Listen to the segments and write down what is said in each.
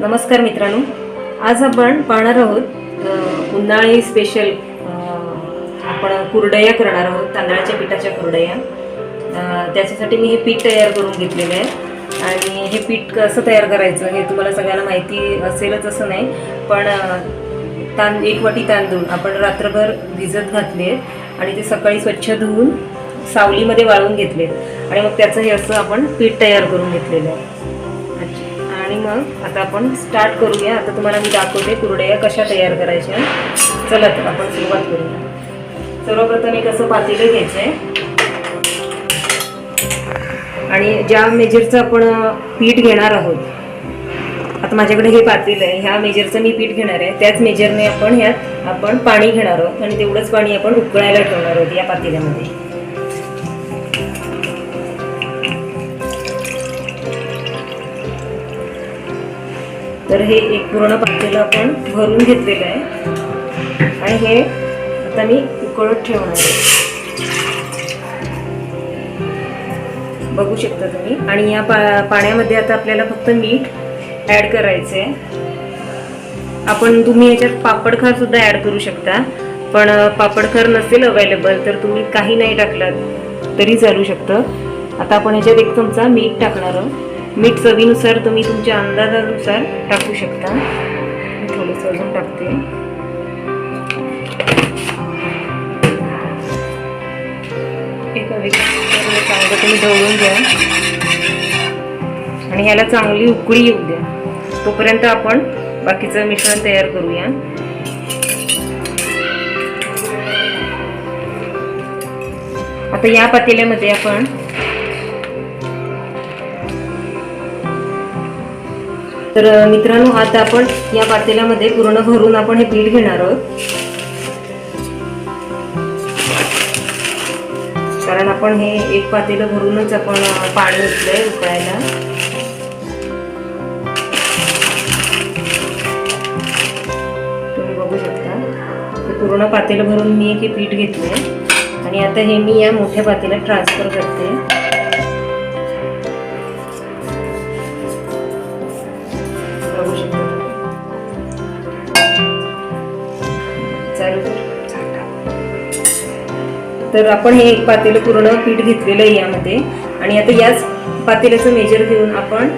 नमस्कार मित्रांनो, आज आपण पाहणार आहोत उन्हाळी स्पेशल आपण कुरडया करणार आहोत, तांदळाच्या पिठाच्या कुरडया। त्याच्यासाठी मी हे पीठ तयार करून घेतलेले आहे आणि हे पीठ कसं तयार करायचं हे तुम्हाला सगळ्यांना माहिती असेलच असं नाही, पण एक वाटी तांदूळ आपण रात्रभर भिजत घातले आणि ते सकाळी स्वच्छ धुवून सावलीमध्ये वाळवून घेतले आणि मग त्याचं हे असं आपण पीठ तयार करून घेतलेलं आहे। आणि मग आता आपण स्टार्ट करूया। आता तुम्हाला मी दाखवते कुरडया कशा तयार करायच्या। चला तर आपण सुरुवात करूया। सर्वप्रथम एक असं पातेलं घ्यायचं आहे आणि ज्या मेजरचं आपण पीठ घेणार आहोत, आता माझ्याकडे हे पातेलं आहे, ह्या मेजरचं मी पीठ घेणार आहे, त्याच मेजरने आपण पाणी घेणार आहोत आणि तेवढंच पाणी आपण उकळायला ठेवणार आहोत या पातेल्यामध्ये। तर हे एक पूर्ण पातेलं आपण भरून घेतलेलं आहे आणि हे आता मी उकळत ठेवणार आहे, बघू शकता तुम्ही। आणि या पाण्यामध्ये आता आपल्याला फक्त मीठ ऍड करायचं आहे। तुम्ही याच्यात पापडखार सुद्धा ऍड करू शकता, पण पापडखार नसेल अवेलेबल तर तुम्ही काही नाही टाकलात तरी चालू शकतं। आता आपण याच्यात 1 चमचा मीठ टाकणार आहोत। मीठ चवीनुसार तुम्ही तुमच्या अंदाजानुसार टाकू शकता। थोडंसं अजून टाकते। चांगलं तुम्ही ढवळून घ्या आणि ह्याला चांगली उकळी येऊ द्या, तोपर्यंत आपण बाकीचं मिश्रण तयार करूया। आता या पातेल्यामध्ये आपण तर मित्रांनो, आता आपण या पातेल्यामध्ये पूर्ण भरून आपण हे पीठ घेणार आहोत, कारण आपण हे एक पातेलं भरूनच आपण पाणी घेतलंय उकळायला। तुम्ही बघू शकता हे पूर्ण पातेलं भरून मी हे पीठ घेतलंय आणि आता हे मी या मोठ्या पातेल्यात ट्रान्सफर करते। तर आपण हे एक पातेलं पूर्ण पीठ घेतलेलं आहे यामध्ये आणि आता याच पातेल्याचं मेजर घेऊन आपण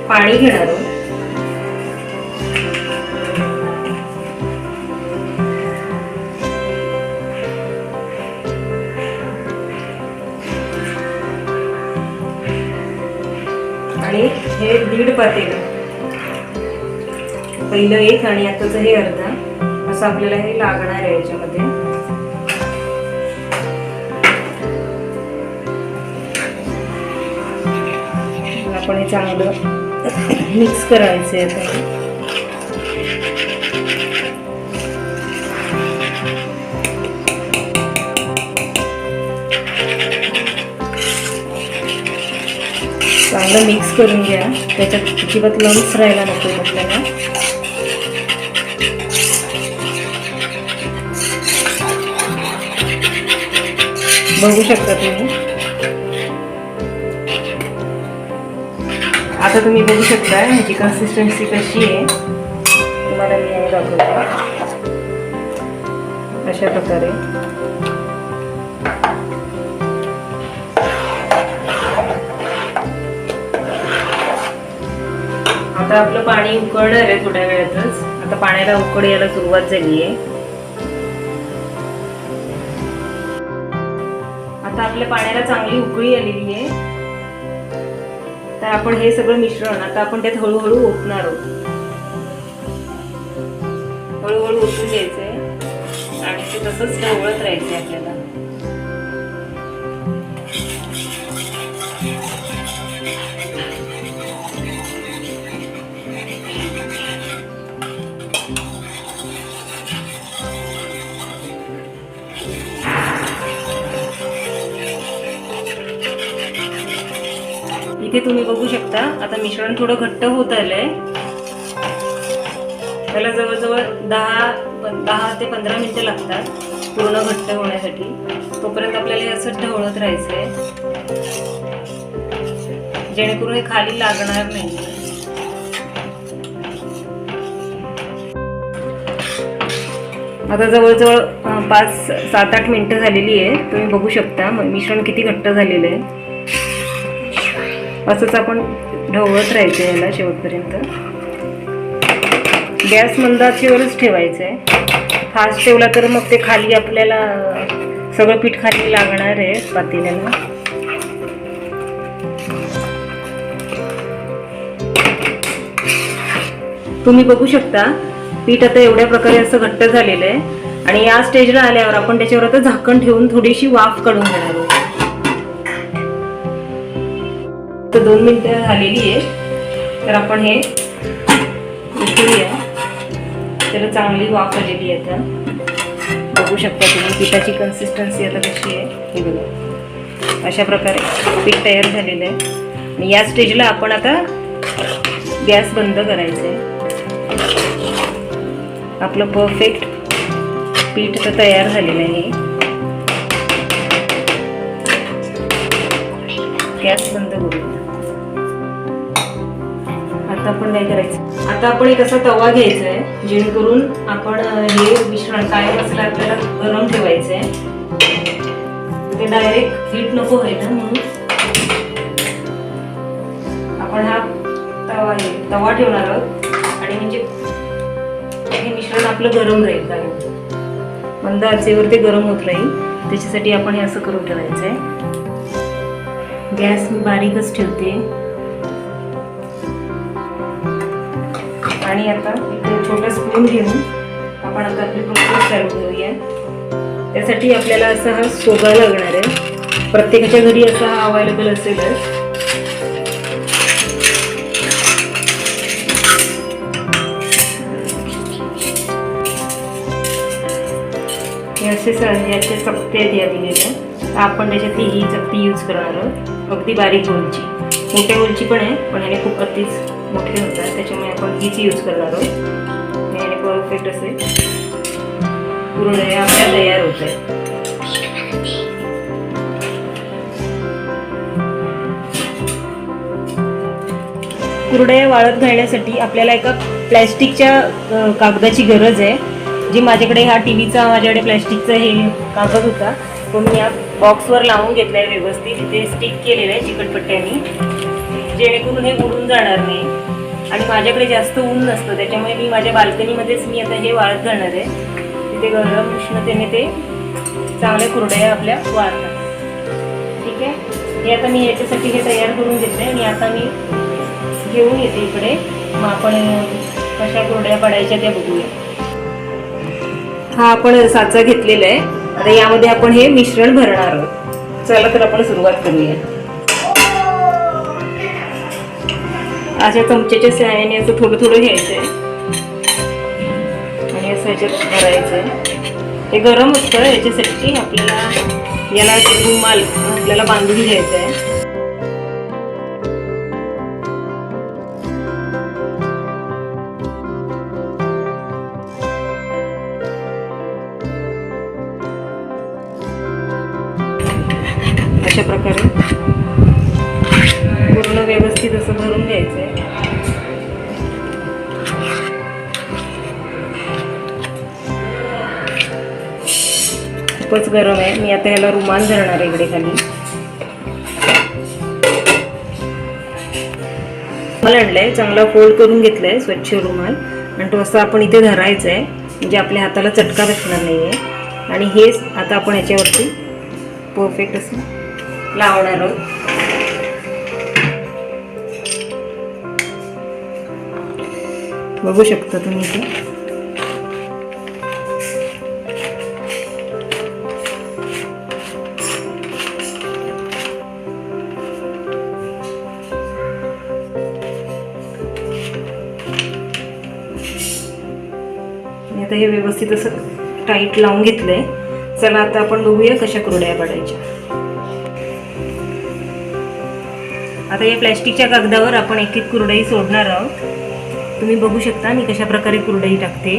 पाणी घेणार आहोत। आणि हे 1.5 पातेलं, पहिलं 1 आणि आताचं हे अर्धा, असं आपल्याला हे लागणार आहे याच्यामध्ये। आपण हे चांगलं मिक्स करायचं आहे। चांगलं मिक्स करून घ्या, त्याच्यात अजिबात लम्स राहायला नको आपल्याला। बघू शकता तुम्ही। आता तुम्ही बघू शकता ह्याची कन्सिस्टन्सी कशी आहे, तुम्हाला मी हे दाखवते अशा प्रकारे। आता आपलं पाणी उकळणार आहे थोड्या वेळातच। आता पाण्याला उकळ यायला सुरुवात झाली आहे। आता आपल्या पाण्याला चांगली उकळी आलेली आहे, तर आपण हे सगळं मिश्रण आता आपण त्यात हळूहळू ओतणार आहोत। हळूहळू ओतून घ्यायचंय आणि ते तसंच ढवळत राहायचंय आपल्याला। इथे तुम्ही बघू शकता आता मिश्रण थोडं घट्ट होत आलंय। त्याला जवळजवळ 10 ते 15 मिनिटं लागतात पूर्ण घट्ट होण्यासाठी। तोपर्यंत आपल्याला हे असं ढवळत राहायचंय जेणेकरून हे खाली लागणार नाही। आता जवळजवळ 5-7-8 मिनटं झालेली आहे. तुम्ही बघू शकता मिश्रण किती घट्ट झालेलं आहे. असंच आपण ढवळत राहायचं याला शेवटपर्यंत. गॅस मंद आचेवरच ठेवायचं आहे. फास्ट ठेवला तर मग ते खाली आपल्याला सगळं पीठ खाली लागणार आहे पातेल्याला. तुम्ही बघू शकता पीठ आता एवढ्या प्रकारे असं घट्ट झालेलं आहे. आणि या स्टेजला आल्यावर आपण त्याच्यावर आता झाकण ठेवून थोडीशी वाफ काढून घेणार आहोत. तर 2 मिनिटं झालेली आहे. तर आपण हे उकळूया. त्याला चांगली वाफ आलेली आहे. आता बघू शकता तुम्ही पिठाची कन्सिस्टन्सी आता कशी आहे. हे बघा अशा प्रकारे पीठ तयार झालेलं आहे. आणि या स्टेजला आपण आता गॅस बंद करायचं आहे. आपलं परफेक्ट पीठ आता तयार झालेलं आहे. गॅस बंद करूया. आता आपण काय करायचं, आता आपण एक असा तवा घ्यायचा आहे जेणेकरून आपण हे मिश्रण कायम असलं आपल्याला गरम ठेवायचं आहे. ते डायरेक्ट हीट नको व्हायला म्हणून आपण हा तवा ठेवणार आहोत. आणि म्हणजे हे मिश्रण आपलं गरम राहील. काय मंद आचेवर ते गरम होत राहील त्याच्यासाठी आपण हे असं करून ठेवायचं आहे. गॅस मी बारीकच ठेवते. आणि आता एक छोटा स्पून घेऊन आपण आता आपली प्रोसेस चालू करूया. त्यासाठी आपल्याला असा हा सोगा लागणार आहे. प्रत्येकाच्या घरी असा हा अवेलेबल असेलच. याचे चकते आहेत या दिलेल्या. आपण त्याच्यात ही चकती यूज करणार आहोत. अगदी बारीक होलची, मोठ्या होलची पण आहे पण ह्याने खूप अतिच मोठे होतात त्याच्यामुळे आपण हीच यूज करणार आहोत. ह्याने परफेक्ट असे कुरडया आपल्या तयार होत आहेत. कुरडया वाळत घालण्यासाठी आपल्याला एका प्लॅस्टिकच्या कागदाची गरज आहे. जी माझ्याकडे हा टीव्हीचा माझ्याकडे प्लॅस्टिकचा हे कागद होता तो मी या बॉक्सवर लावून घेतला आहे. व्यवस्थित इथे स्टिक केलेलं आहे चिकटपट्ट्याने जेणेकरून हे उडून जाणार नाही. आणि माझ्याकडे जास्त ऊन नसतं त्याच्यामुळे मी माझ्या बाल्कनीमध्येच मी आता हे वाळत घालणार आहे. तिथे गरम उष्णतेने ते चांगल्या कुरडया आपल्या वाळतात. ठीक आहे. हे आता मी याच्यासाठी हे तयार करून घेतलं आणि आता मी घेऊन येते इकडे. मग आपण कशा कुरडया पडायच्या त्या बघूया. हा आपण साचा घेतलेला आहे. आता यामध्ये आपण हे मिश्रण भरणार आहोत. चला तर आपण सुरुवात करूया. अशा चमच्याच्या सहाय्याने असं थोडं थोडं घ्यायचंय आणि असं ह्याच्यात भरायचंय. हे गरम असतं याच्यासाठी आपल्याला याला रुमाल आपल्याला बांधून घ्यायचा आहे. अशा प्रकारे पूर्ण व्यवस्थित असं भरून घ्यायचं आहे. खूपच गरम आहे. मी आता याला रुमाल धरणार आहे इकडे खाली. रुमाल आणलाय चांगला फोल्ड करून घेतलाय स्वच्छ रुमाल आणि तो असा आपण इथे धरायचा आहे म्हणजे आपल्या हाताला चटका बसणार नाहीये. आणि हेच आता आपण याच्यावरती परफेक्ट असं लावणार आहोत. बघू शकता तुम्ही इथे. आता हे व्यवस्थित असं टाईट लावून घेतलंय. चला आता आपण बघूया कशा कुरडया पडायच्या. आता या प्लॅस्टिकच्या कागदावर आपण एक एक कुरडई सोडणार आहोत. तुम्ही बघू शकता मी कशा प्रकारे कुरडई टाकते.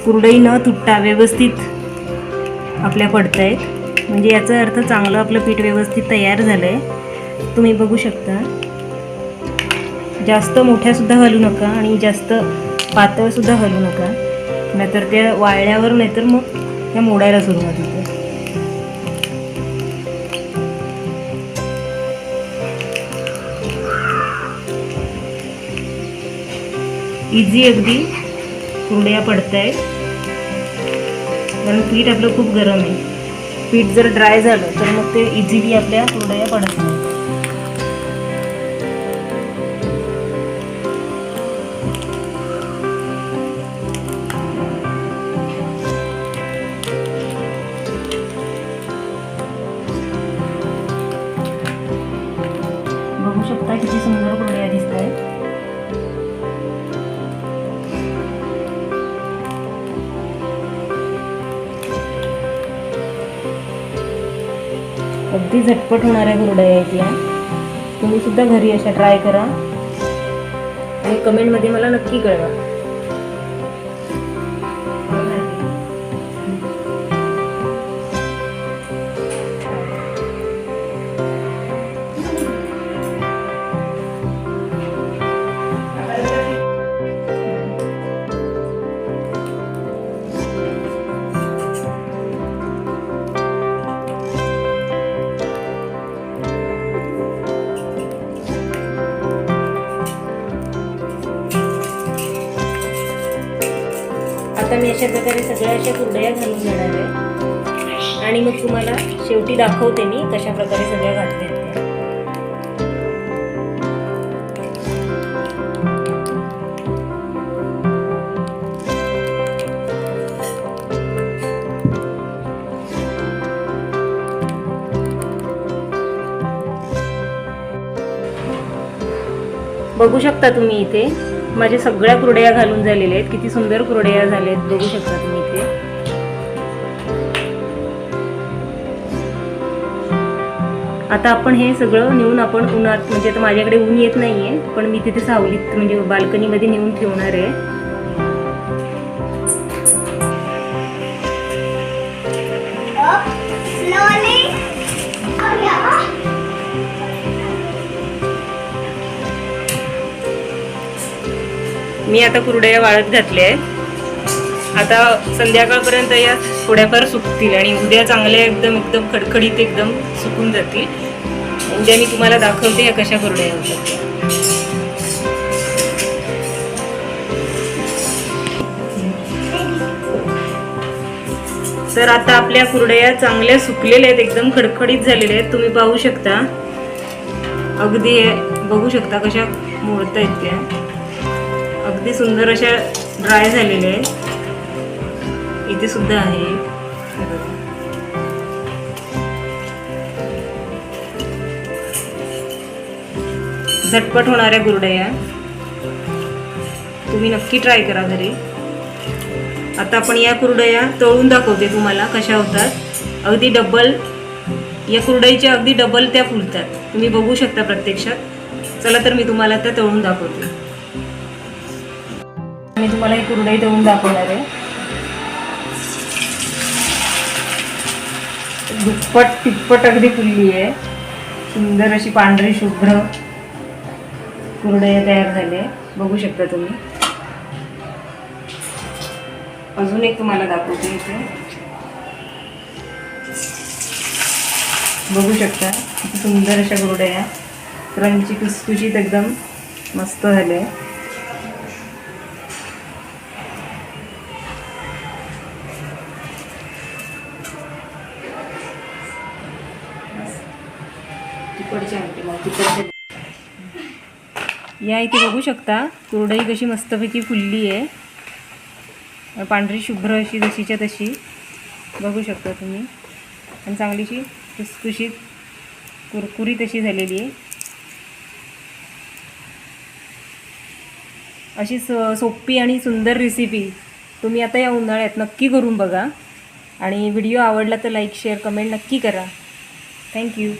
कुरडई न तुटता व्यवस्थित आपल्या पडत आहेत, म्हणजे याचा अर्थ चांगलं आपलं पीठ व्यवस्थित तयार झालं आहे. तुम्ही बघू शकता. जास्त मोठ्यासुद्धा हलू नका आणि जास्त पातळसुद्धा हलू नका, नाहीतर त्या वाळल्यावर नाहीतर मग त्या मोडायला सुरुवात होते. इझी अगदी कुरड्या पडत आहेत, कारण पीठ आपलं खूप गरम आहे. पीठ जर ड्राय झालं तर मग ते इझिली आपल्या कुरड्या पडत नाही. बघू शकता किती सुंदर कुरड्या दिसत आहेत. अगदी झटपट होणाऱ्या कुरड्या आहेत या. तुम्ही सुद्धा घरी अशा ट्राय करा आणि कमेंटमध्ये मला नक्की कळवा. आता मी अशा प्रकारे सगळ्या अशा कुरड्या घालून घेणार आहे आणि मग तुम्हाला शेवटी दाखवते मी कशा प्रकारे सगळ्या घातल्या त्या. बघू शकता तुम्ही इथे माझ्या सगळ्या कुरड्या घालून झालेल्या आहेत. किती सुंदर कुरड्या झाल्या आहेत बघू शकता तुम्ही इथे. आता आपण हे सगळं नेऊन आपण उन्हात, म्हणजे आता माझ्याकडे ऊन येत नाहीये, पण मी तिथे सावलीत म्हणजे बाल्कनीमध्ये नेऊन ठेवणार आहे. मी आता कुरड्या वाळत घातल्या आहेत. आता संध्याकाळपर्यंत या थोड्याफार सुकतील आणि उद्या चांगल्या एकदम खडखडीत एकदम सुकून जातील. उद्या मी तुम्हाला दाखवते या कशा कुरड्या होतात. तर आता आपल्या कुरड्या चांगल्या सुकलेल्या आहेत, एकदम खडखडीत झालेल्या आहेत. तुम्ही पाहू शकता, अगदी बघू शकता कशा मोडत आहेत त्या. अगदी सुंदर अशा ड्राय झालेल्या आहेत. इथे सुद्धा आहे. झटपट होणाऱ्या कुरड्या तुम्ही नक्की ट्राय करा घरी. आता आपण या कुरड्या तळून दाखवते तुम्हाला कशा होतात. अगदी डबल या कुरडईच्या अगदी डबल त्या फुलतात. तुम्ही बघू शकता प्रत्यक्षात. चला तर मी तुम्हाला त्या तळून दाखवते. मी तुम्हाला ही कुरडई तळून दाखवणार आहे. दुप्पट तिप्पट अगदी फुलली आहे. सुंदर अशी पांढरी शुभ्र कुरडई तयार झाली आहे. बघू शकता तुम्ही. अजून एक तुम्हाला दाखवते. इथे बघू शकता किती सुंदर अशा कुरड्या, क्रंची खुसखुशीत एकदम मस्त झाले. या इथे बघू शकता कुरडई कशी मस्तपैकी फुलली आहे. पांढरी शुभ्र अशी जशीच्या तशी बघू शकता तुम्ही. आणि चांगलीशी खुसखुशीत कुरकुरीत अशी झालेली आहे. अशी सोपी आणि सुंदर रेसिपी तुम्ही आता या उन्हाळ्यात नक्की करून बघा. आणि व्हिडिओ आवडला तर लाईक शेअर कमेंट नक्की करा. थँक्यू.